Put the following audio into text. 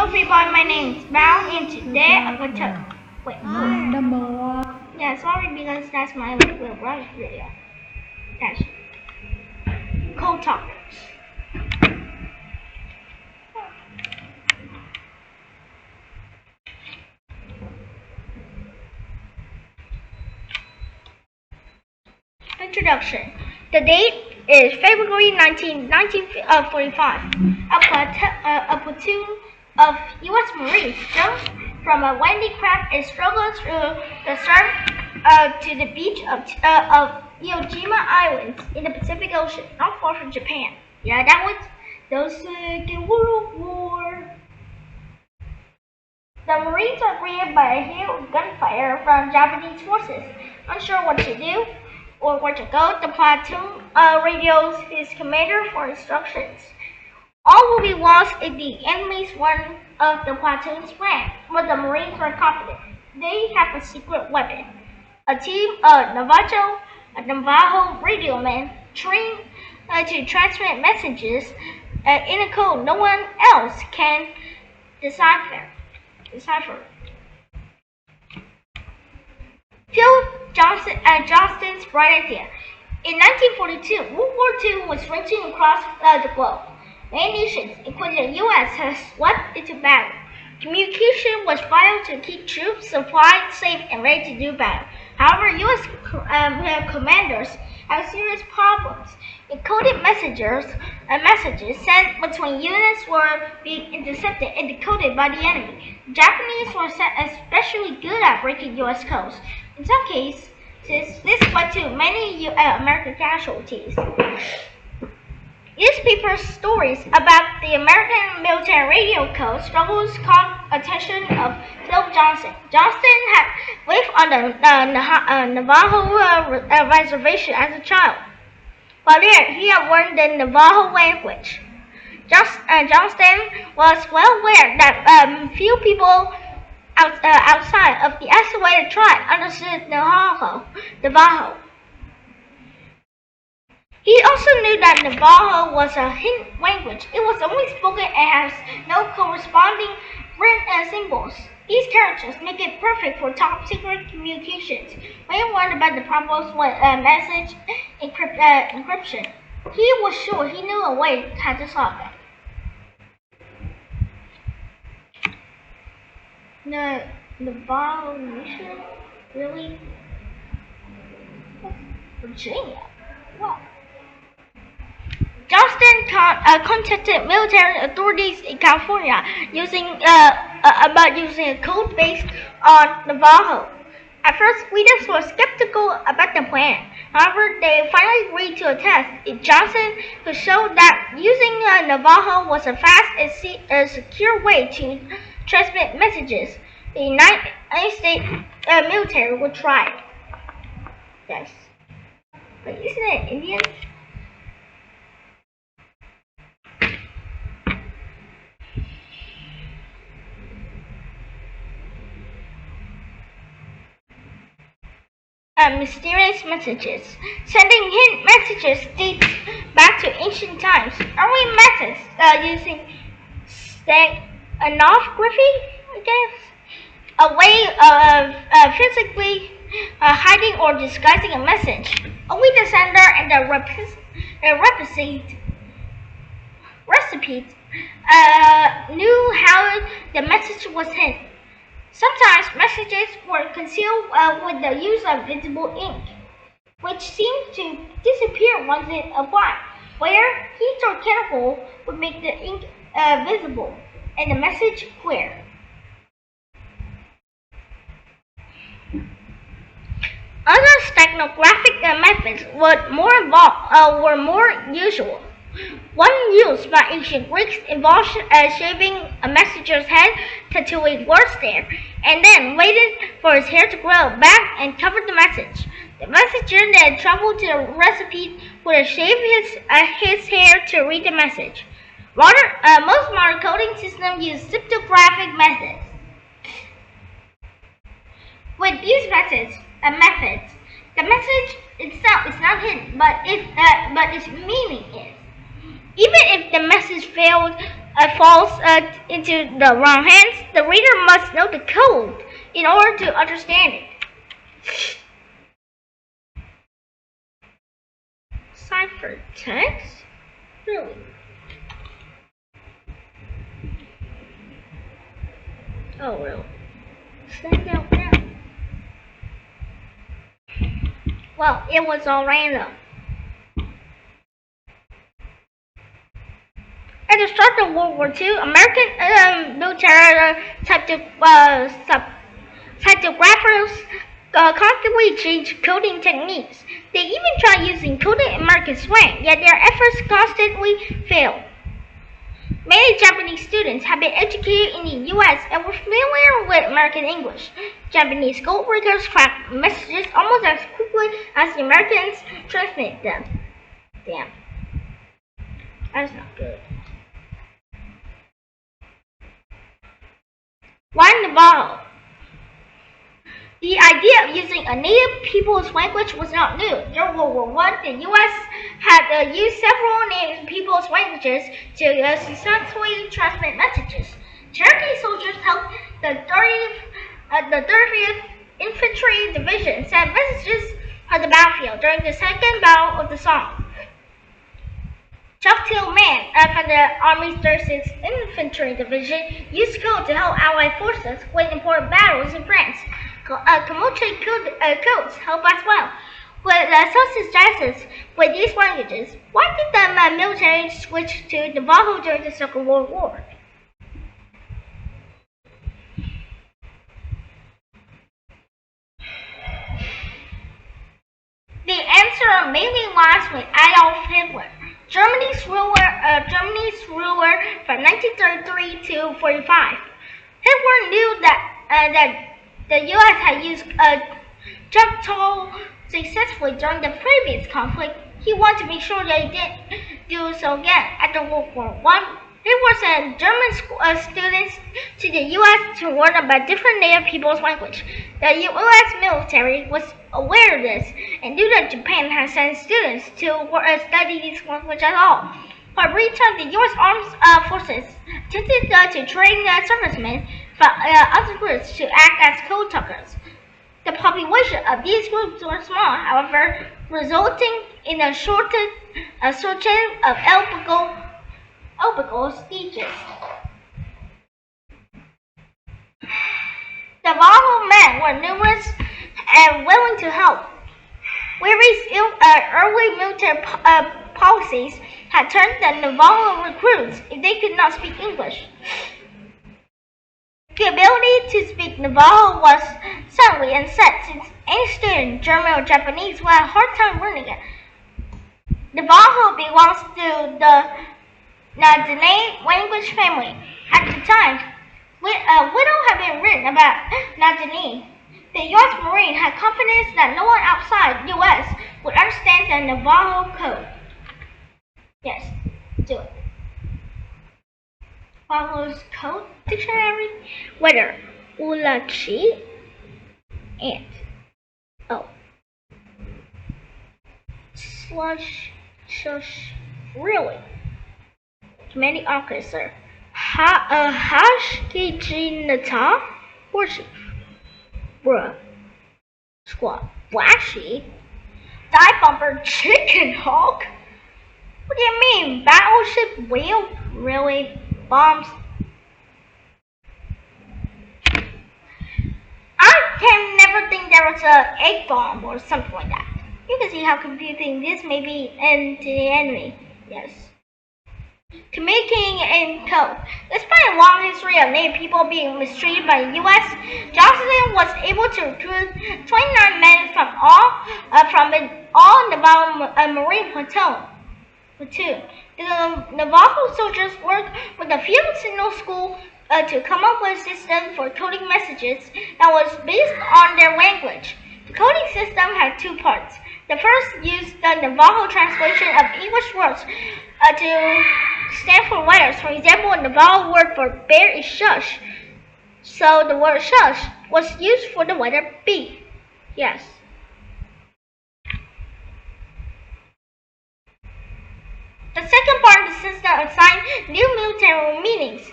Hello everybody, my name is Val and today I'm going to Number one. Yeah, sorry because that's my little brother's video. That's cold topics. Introduction. The date is February 19, 1945. A platoon of U.S. Marines jumped from a landing craft and struggled through the surf to the beach of Iwo Jima Islands in the Pacific Ocean, not far from Japan. Yeah, that was the Second World War. The Marines are greeted by a hail of gunfire from Japanese forces. Unsure what to do or where to go, the platoon radios his commander for instructions. All will be lost if the enemies one of the platoon's ran, but the Marines are confident. They have a secret weapon. A team of Navajo radio men trained to transmit messages in a code no one else can decipher. Phil Johnston's bright idea. In 1942, World War II was raging across the globe. Many nations, including the U.S., had swept into battle. Communication was vital to keep troops supplied, safe, and ready to do battle. However, U.S. commanders had serious problems. Encoded messages sent between units were being intercepted and decoded by the enemy. The Japanese were especially good at breaking U.S. codes. In some cases, this led to many American casualties. Newspaper stories about the American military radio code struggles caught attention of Phil Johnston. Johnston had lived on the Navajo reservation as a child. While there, he had learned the Navajo language. Johnston was well aware that few people outside of the isolated tribe understood Navajo. He also knew that Navajo was a hidden language. It was only spoken and has no corresponding written symbols. These characters make it perfect for top-secret communications. When he learned about the problems with message encryption, he was sure he knew a way how to solve it. The Navajo Nation? Really? Virginia? What? Johnston contacted military authorities in California about using a code based on Navajo. At first, leaders were skeptical about the plan. However, they finally agreed to a test. Johnston could show that using Navajo was a fast and secure way to transmit messages. The United States military would try it. Yes. But isn't it Indian? Mysterious messages. Sending hidden messages dates back to ancient times. Early methods using steganography, I guess, a way of physically hiding or disguising a message. Only the sender and the recipient knew how the message was sent. Sometimes messages were concealed with the use of visible ink, which seemed to disappear once it applied, where heat or chemical would make the ink visible and the message clear. Other steganographic methods were more usual. One used by ancient Greeks involved shaving a messenger's head, tattooing words there, and then waited for his hair to grow back and covered the message. The messenger then traveled to the recipient who would shave his hair to read the message. Most modern coding systems use cryptographic methods. With these methods, the message itself is not hidden, but its meaning is. Even if the message failed falls into the wrong hands, the reader must know the code in order to understand it. Ciphertext? Really? Oh, really? Stand out now. Well, it was all random. At the start of World War II, American military typographers constantly changed coding techniques. They even tried using coded American slang, yet their efforts constantly failed. Many Japanese students have been educated in the U.S. and were familiar with American English. Japanese codebreakers cracked messages almost as quickly as the Americans transmit them. Damn. That's not good. Why Navajo? The idea of using a native people's language was not new. During World War I, the U.S. had used several native people's languages to successfully transmit messages. Cherokee soldiers helped the 30th Infantry Division send messages on the battlefield during the Second Battle of the Somme. Chuck Tillman from the Army's 36th Infantry Division used code to help Allied forces win important battles in France. Comanche codes help as well. With subsistence with these languages, why did the military switch to Navajo during the Second World War? The answer mainly lies with Adolf Hitler. Germany's ruler from 1933 to 45. Hitler knew that the U.S. had used Choctaw successfully during the previous conflict. He wanted to make sure they didn't do so again. After World War I, Hitler sent German students to the U.S. to learn about different native people's language. The U.S. military was aware of this and knew that Japan had sent students to study these languages at all. For a brief time, the U.S. Armed Forces attempted to train servicemen from other groups to act as code talkers. The population of these groups was small, however, resulting in a shortage of alphabetical speeches. The Navajo men were numerous and willing to help. Weary's early military policies had turned the Navajo recruits if they could not speak English. The ability to speak Navajo was suddenly unset since any student, German or Japanese, would have a hard time learning it. Navajo belongs to the Nadine language family. At the time, little had been written about Nadine. The U.S. Marine had confidence that no one outside the U.S. would understand the Navajo code. Yes, do it. Navajo's code dictionary. Weather. Ulachi. Ant. Oh. Slush. Shush. Really? Commanding officer. Hashkijinata. Warship. Bruh. Squad. Black sheep. Dive bomber. Chicken hawk. What do you mean? Battleship whale? Really? Bombs? I can never think there was an egg bomb or something like that. You can see how confusing this may be to the enemy. Yes. Communicating in code. Despite a long history of Native people being mistreated by the U.S., Johnson was able to recruit 29 men from all Navajo Marine platoon. The Navajo soldiers worked with the Field Signal School to come up with a system for coding messages that was based on their language. The coding system had two parts. The first used the Navajo translation of English words to stand for letters. For example, a Navajo word for bear is shush. So the word shush was used for the letter B. Yes. The second part of the system assigned new military meanings